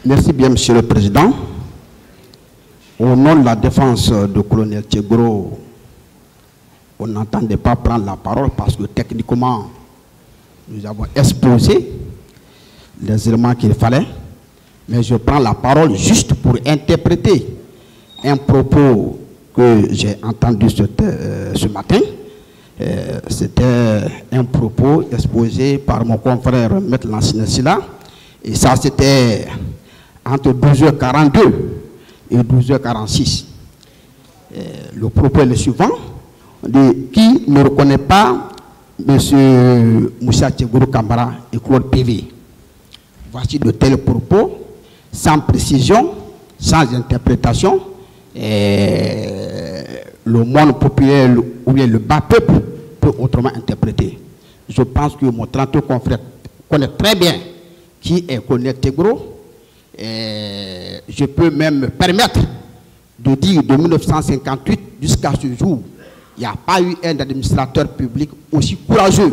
Merci bien, Monsieur le Président. Au nom de la défense du colonel Tchegro, on n'entendait pas prendre la parole parce que techniquement, nous avons exposé les éléments qu'il fallait. Mais je prends la parole juste pour interpréter un propos que j'ai entendu ce matin. C'était un propos exposé par mon confrère Maître Lansina Silla. Et ça, c'était entre 12h42 et 12h46. Le propos est le suivant. Qui ne reconnaît pas M. Moussa Tchegro Kambara et Claude PV. Voici de tels propos, sans précision, sans interprétation. Le monde populaire ou bien le bas peuple peut autrement interpréter. Je pense que mon 30 confrère connaît très bien qui est colonel Tchegro. Je peux même me permettre de dire de 1958 jusqu'à ce jour, il n'y a pas eu un administrateur public aussi courageux,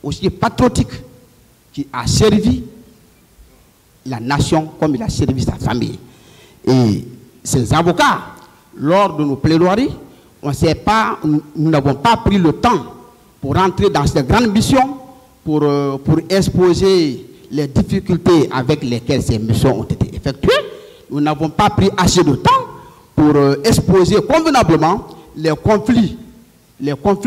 aussi patriotique, qui a servi la nation comme il a servi sa famille. Et ces avocats, lors de nos plaidoiries, nous n'avons pas pris le temps pour entrer dans cette grande mission, pour exposer les difficultés avec lesquelles ces missions ont été effectuées. Nous n'avons pas pris assez de temps pour exposer convenablement les conflits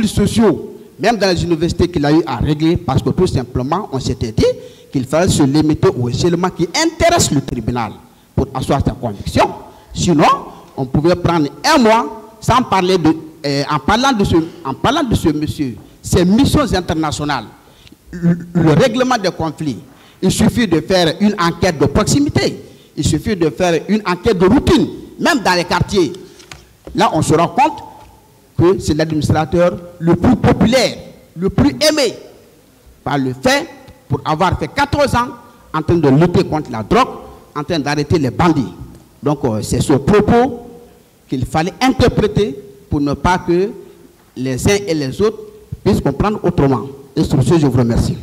sociaux, même dans les universités qu'il a eu à régler, parce que tout simplement, on s'était dit qu'il fallait se limiter aux éléments qui intéressent le tribunal pour asseoir sa conviction. Sinon, on pouvait prendre un mois sans parler en parlant de ce monsieur, ces missions internationales, le règlement des conflits. Il suffit de faire une enquête de proximité, il suffit de faire une enquête de routine, même dans les quartiers. Là, on se rend compte que c'est l'administrateur le plus populaire, le plus aimé, par le fait, pour avoir fait 14 ans en train de lutter contre la drogue, en train d'arrêter les bandits. Donc, c'est ce propos qu'il fallait interpréter pour ne pas que les uns et les autres puissent comprendre autrement. Et sur ce, je vous remercie.